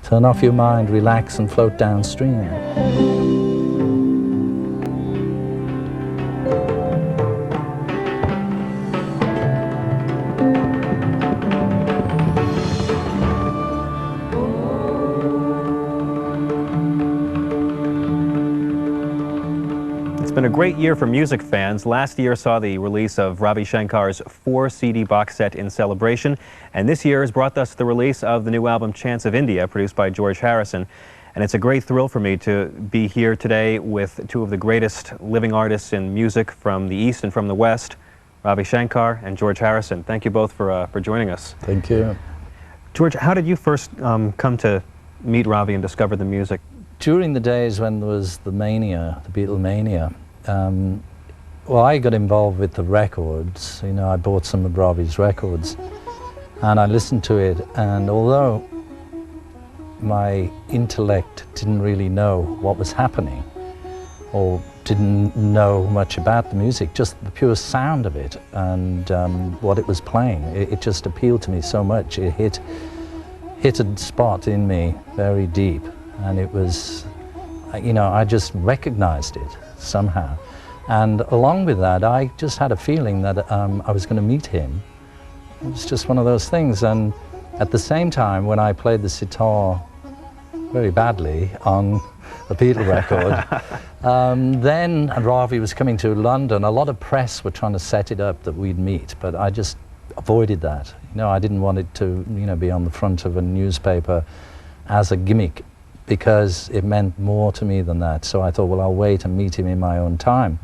Turn off your mind, relax and float downstream. It's been a great year for music fans. Last year saw the release of Ravi Shankar's 4-CD box set In Celebration, and this year has brought us the release of the new album Chants of India, produced by George Harrison. And it's a great thrill for me to be here today with two of the greatest living artists in music from the East and from the West, Ravi Shankar and George Harrison. Thank you both for joining us. Thank you. George, how did you first come to meet Ravi and discover the music? During the days when there was the mania, the Beatlemania, well, I got involved with the records. You know, I bought some of Ravi's records and I listened to it, and although my intellect didn't really know what was happening or didn't know much about the music, just the pure sound of it and what it was playing, it just appealed to me so much. It hit a spot in me very deep, and it was, you know, I just recognized it somehow. And along with that, I just had a feeling that I was going to meet him. It was just one of those things. And at the same time, when I played the sitar very badly on the Beatle record, then Ravi was coming to London. A lot of press were trying to set it up that we'd meet, but I just avoided that. You know, I didn't want it to, you know, be on the front of a newspaper as a gimmick, because it meant more to me than that. So I thought, well, I'll wait and meet him in my own time.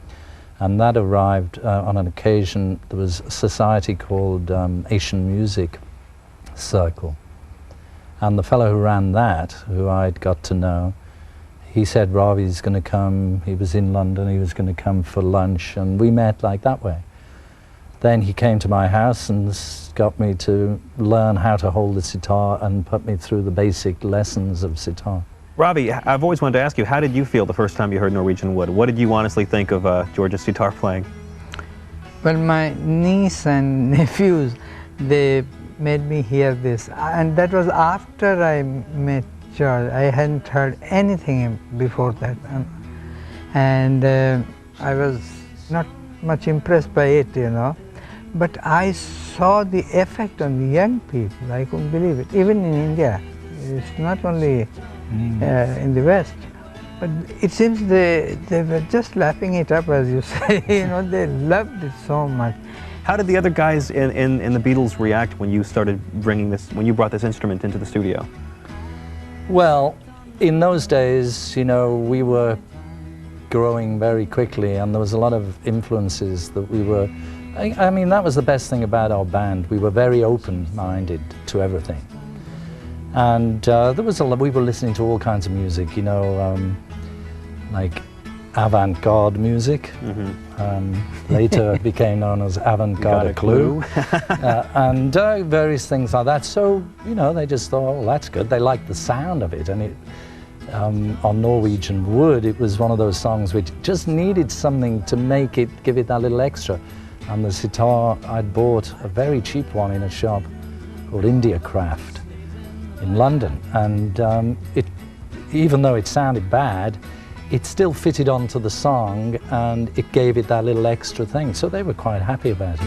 And that arrived on an occasion. There was a society called Asian Music Circle. And the fellow who ran that, who I'd got to know, he said Ravi's going to come. He was in London, he was going to come for lunch, and we met like that way. Then he came to my house and got me to learn how to hold the sitar and put me through the basic lessons of sitar. Ravi, I've always wanted to ask you, how did you feel the first time you heard Norwegian Wood? What did you honestly think of George's sitar playing? Well, my niece and nephews, they made me hear this, and that was after I met George. I hadn't heard anything before that, and I was not much impressed by it, you know. But I saw the effect on the young people. I couldn't believe it. Even in India, it's not only in the West, but it seems they were just lapping it up, as you say. You know, they loved it so much. How did the other guys in the Beatles react when you started bringing this, when you brought this instrument into the studio? Well, in those days, you know, we were growing very quickly, and there was a lot of influences that we were, I mean, that was the best thing about our band. We were very open-minded to everything. And there was we were listening to all kinds of music, you know, like avant-garde music. Later became known as avant-garde clue. And various things like that. So, you know, they just thought, oh, that's good. They liked the sound of it. And it, on Norwegian Wood, it was one of those songs which just needed something to make it, give it that little extra. And the sitar, I'd bought a very cheap one in a shop called India Craft in London, and even though it sounded bad, it still fitted onto the song and it gave it that little extra thing, so they were quite happy about it.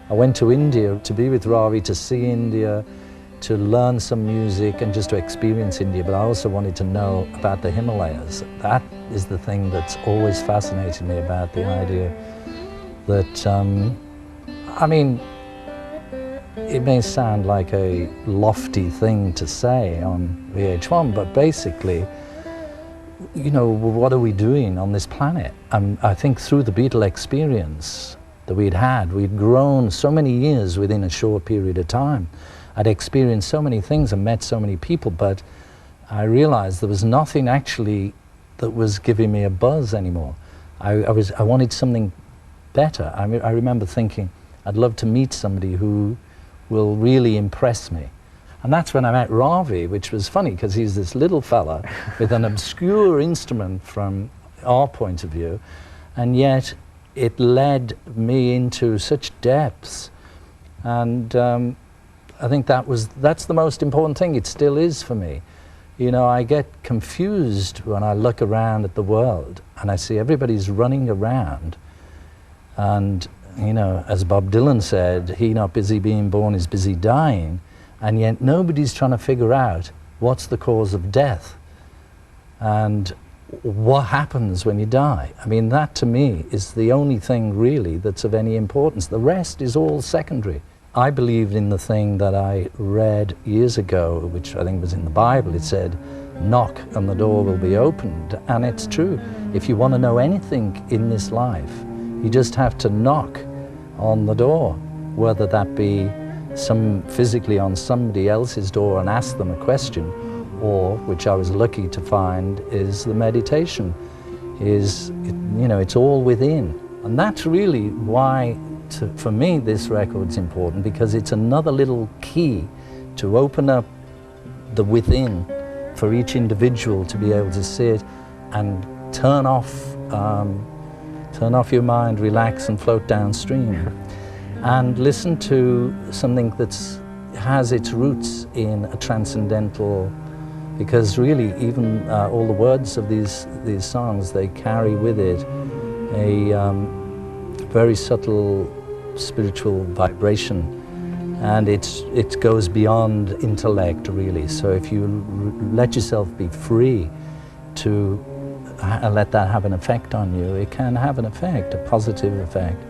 I went to India to be with Ravi, to see India, to learn some music and just to experience India, but I also wanted to know about the Himalayas. That is the thing that's always fascinated me about the idea that, I mean, it may sound like a lofty thing to say on VH1, but basically, you know, what are we doing on this planet? I think through the Beatle experience that we'd grown so many years within a short period of time. I'd experienced so many things and met so many people, but I realized there was nothing actually that was giving me a buzz anymore. I wanted something better. I remember thinking, I'd love to meet somebody who will really impress me. And that's when I met Ravi, which was funny because he's this little fella with an obscure instrument from our point of view, and yet it led me into such depths. And I think that's the most important thing. It still is for me. You know, I get confused when I look around at the world and I see everybody's running around, and, you know, as Bob Dylan said, he not busy being born is busy dying, and yet nobody's trying to figure out what's the cause of death and what happens when you die. I mean, that to me is the only thing really that's of any importance. The rest is all secondary. I believed in the thing that I read years ago, which I think was in the Bible. It said, knock and the door will be opened. And it's true. If you want to know anything in this life, you just have to knock on the door, whether that be physically on somebody else's door and ask them a question, or, which I was lucky to find, is the meditation. You know, it's all within. And that's really why, for me, this record's important, because it's another little key to open up the within for each individual to be able to sit and turn off your mind, relax and float downstream, and listen to something that has its roots in a transcendental, because really even all the words of these songs, they carry with it a very subtle spiritual vibration, and it goes beyond intellect really. So if you let yourself be free to let that have an effect on you, it can have an effect, a positive effect.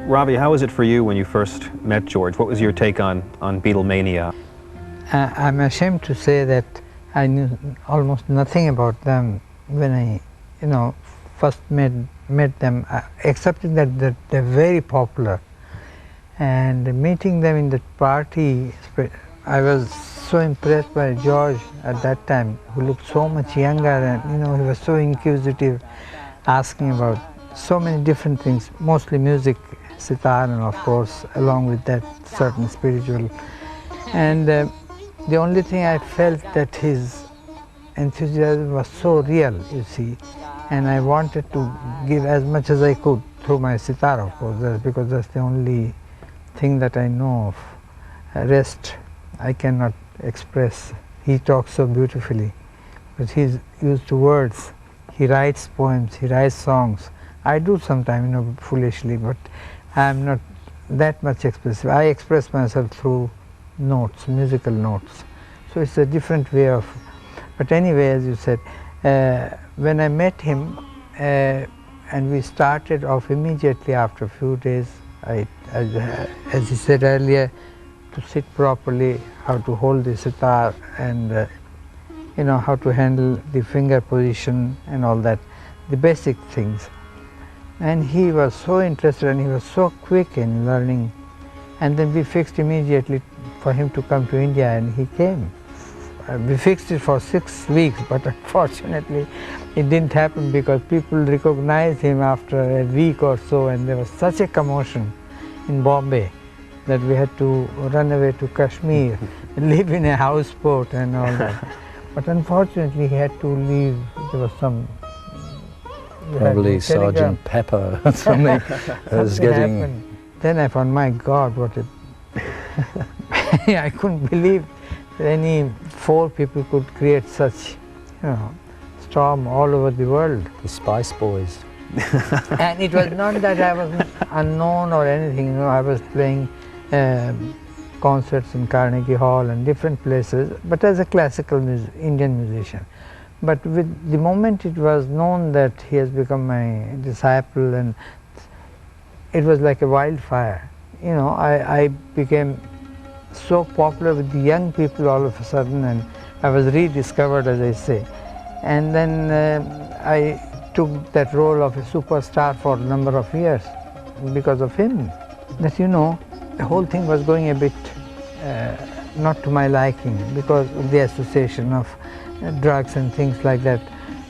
Ravi, how was it for you when you first met George? What was your take on Beatlemania? I'm ashamed to say that I knew almost nothing about them when I, you know, first met them, excepting that they're very popular. And meeting them in the party, I was so impressed by George at that time, who looked so much younger, and, you know, he was so inquisitive, asking about so many different things, mostly music, sitar, and of course, along with that, certain spiritual. And the only thing I felt that his enthusiasm was so real, you see, and I wanted to give as much as I could through my sitar, of course, because that's the only thing that I know of. Rest I cannot express. He talks so beautifully, but he's used to words. He writes poems, he writes songs. I do sometimes, you know, foolishly, but I'm not that much expressive. I express myself through notes, musical notes. So it's a different way of, but anyway, as you said, when I met him, and we started off immediately after a few days, as you said earlier, to sit properly, how to hold the sitar, and you know, how to handle the finger position and all that, the basic things. And he was so interested and he was so quick in learning. And then we fixed immediately for him to come to India, and he came. We fixed it for 6 weeks, but unfortunately it didn't happen because people recognized him after a week or so, and there was such a commotion in Bombay that we had to run away to Kashmir, live in a houseboat and all that. But unfortunately he had to leave. There was some probably Sergeant Pepper or something was getting. Happened. Then I found, my God, what a I couldn't believe that any 4 people could create such, you know, storm all over the world. The Spice Boys. And it was not that I was unknown or anything, you know, I was playing concerts in Carnegie Hall and different places, but as a classical Indian musician. But with the moment it was known that he has become my disciple, and it was like a wildfire. You know, I became so popular with the young people all of a sudden, and I was rediscovered, as I say. And then I took that role of a superstar for a number of years because of him. That, you know, the whole thing was going a bit not to my liking because of the association of drugs and things like that.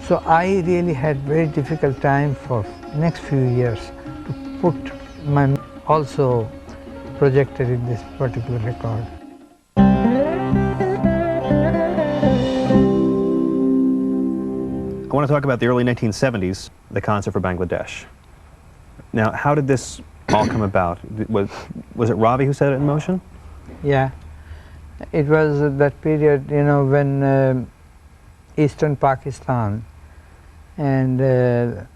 So I really had very difficult time for next few years to put my also projected in this particular record. I want to talk about the early 1970s, the concert for Bangladesh. Now, how did this all come about? Was it Ravi who set it in motion? Yeah. It was that period, you know, when Eastern Pakistan and the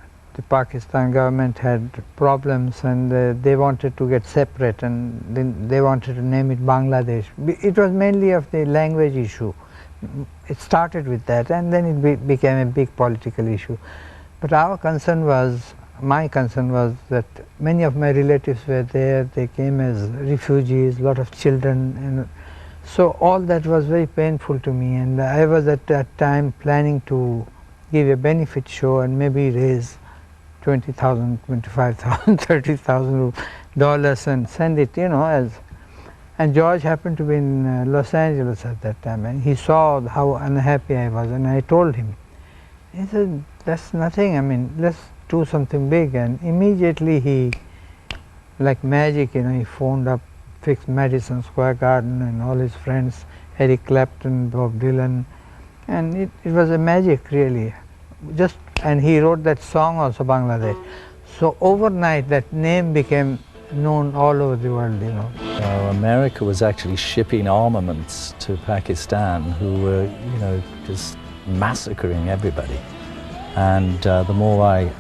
Pakistan government had problems, and they wanted to get separate, and then they wanted to name it Bangladesh. It was mainly of the language issue. It started with that, and then it became a big political issue. But our concern was, my concern was that many of my relatives were there. They came as refugees, a lot of children, and so all that was very painful to me. And I was at that time planning to give a benefit show and maybe raise $20,000, $25,000, $30,000 and send it, you know, as. And George happened to be in Los Angeles at that time, and he saw how unhappy I was, and I told him. He said, "That's nothing. I mean, let's do something big." And immediately he, like magic, you know, he phoned up, fixed Madison Square Garden and all his friends, Eric Clapton, Bob Dylan, and it was a magic, really. And he wrote that song also, Bangladesh. So overnight that name became known all over the world, you know. America was actually shipping armaments to Pakistan, who were, you know, just massacring everybody. And the more I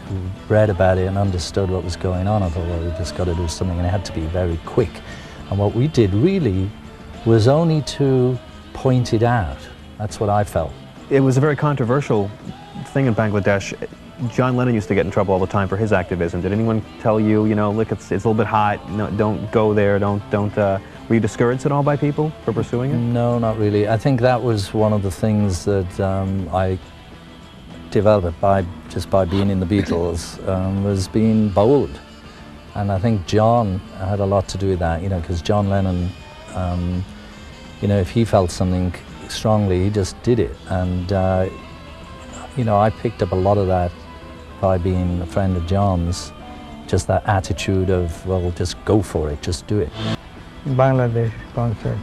read about it and understood what was going on, I thought, well, we just got to do something, and it had to be very quick. And what we did really was only to point it out. That's what I felt. It was a very controversial thing in Bangladesh. John Lennon used to get in trouble all the time for his activism. Did anyone tell you, you know, look, it's a little bit hot, no, don't go there, don't, were you discouraged at all by people for pursuing it? No, not really. I think that was one of the things that I developed just by being in the Beatles, was being bold. And I think John had a lot to do with that, you know, because John Lennon, you know, if he felt something strongly, he just did it. And, you know, I picked up a lot of that by being a friend of John's, just that attitude of, well, just go for it, just do it. Bangladesh concert.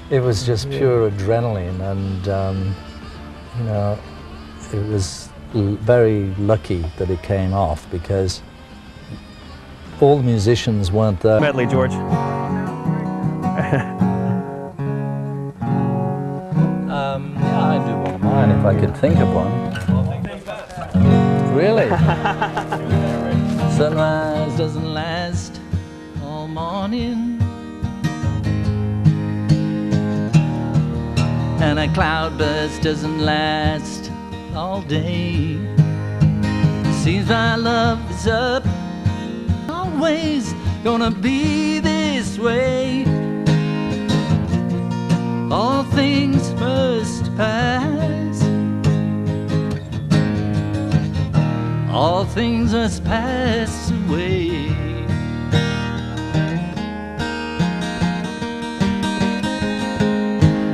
It was just pure adrenaline, and, you know, it was very lucky that it came off, because all the musicians weren't there. Medley, George. Yeah, I do want mine if I could think of one. Really? Sunrise doesn't last all morning, and a cloudburst doesn't last all day. Seems my love is up, always gonna be this way. All things must pass, all things must pass away.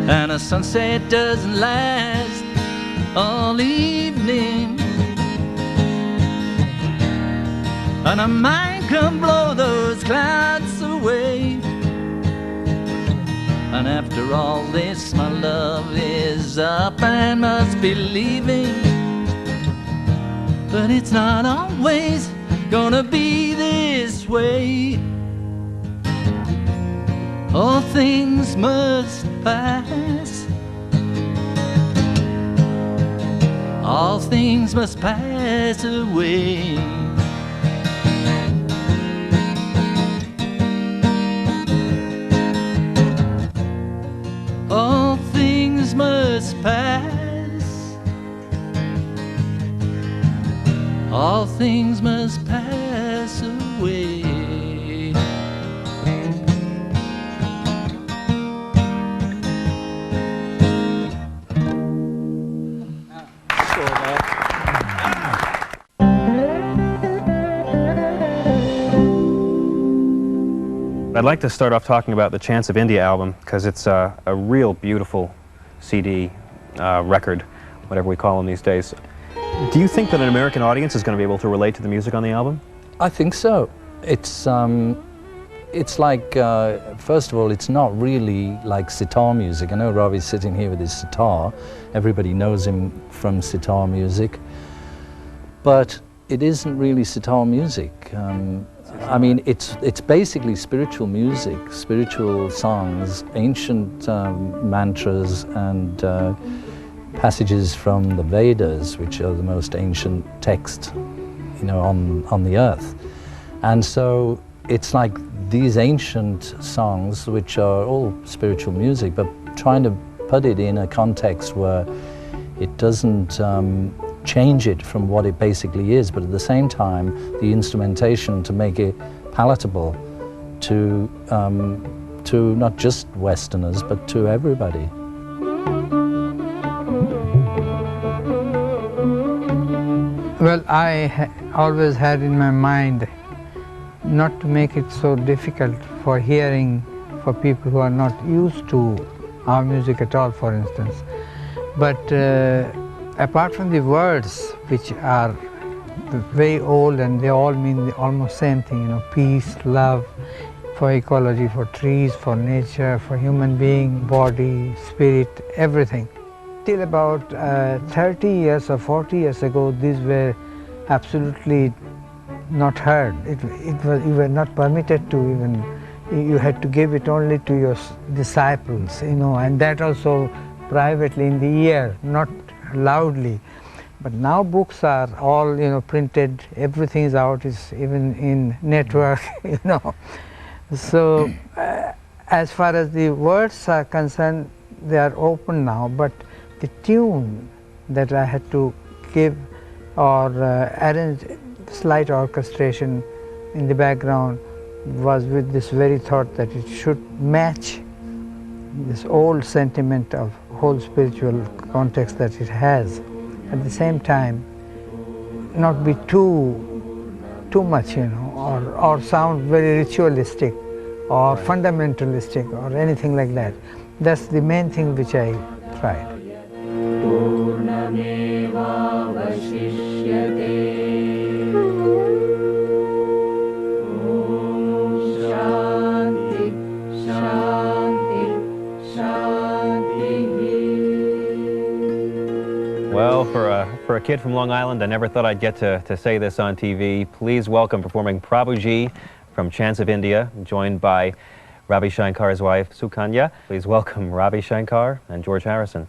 And a sunset doesn't last all evening, and a mind can blow those clouds away. And after all this, my love is up and must be leaving, but it's not always gonna be this way. All things must pass, all things must pass away. All things must pass, all things must pass away. I'd like to start off talking about the Chants of India album, because it's a real beautiful CD, record, whatever we call them these days. Do you think that an American audience is going to be able to relate to the music on the album? I think so. It's like, first of all, it's not really like sitar music. I know Ravi's sitting here with his sitar. Everybody knows him from sitar music. But it isn't really sitar music. I mean, it's basically spiritual music, spiritual songs, ancient mantras and passages from the Vedas, which are the most ancient text, you know, on the earth. And so it's like these ancient songs, which are all spiritual music, but trying to put it in a context where it doesn't change it from what it basically is, but at the same time, the instrumentation to make it palatable to not just Westerners, but to everybody. Well, I always had in my mind not to make it so difficult for hearing for people who are not used to our music at all, for instance. But apart from the words, which are very old and they all mean the almost same thing, you know, peace, love, for ecology, for trees, for nature, for human being, body, spirit, everything. Till about 30 years or 40 years ago, these were absolutely not heard. You were not permitted to even, you had to give it only to your disciples, you know, and that also privately in the ear, not loudly. But now books are all, you know, printed, everything is out, is even in network, you know. So as far as the words are concerned, they are open now, but the tune that I had to give or arrange slight orchestration in the background was with this very thought that it should match this old sentiment of whole spiritual context that it has. At the same time, not be too much, you know, or sound very ritualistic or fundamentalistic or anything like that. That's the main thing which I tried. Well, for a kid from Long Island, I never thought I'd get to say this on TV. Please welcome performing Prabujee from Chants of India, joined by Ravi Shankar's wife, Sukanya. Please welcome Ravi Shankar and George Harrison.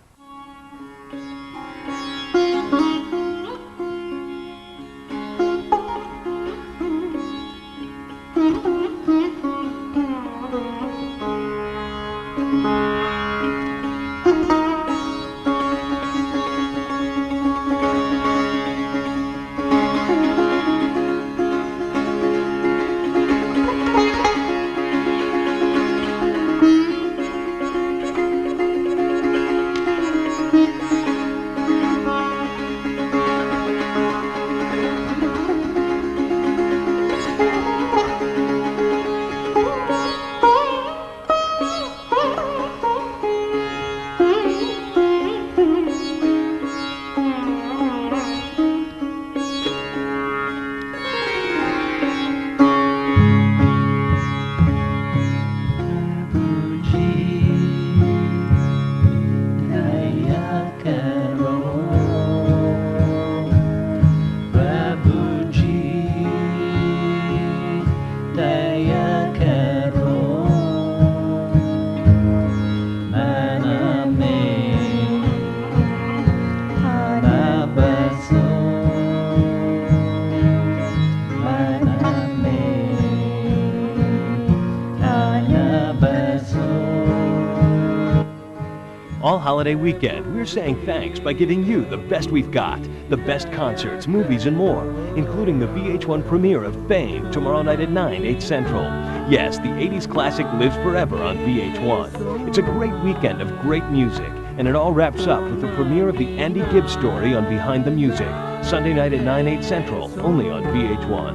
All holiday weekend, we're saying thanks by giving you the best we've got. The best concerts, movies, and more, including the VH1 premiere of Fame tomorrow night at 9, 8 Central. Yes, the 80s classic lives forever on VH1. It's a great weekend of great music, and it all wraps up with the premiere of the Andy Gibb story on Behind the Music, Sunday night at 9, 8 Central, only on VH1.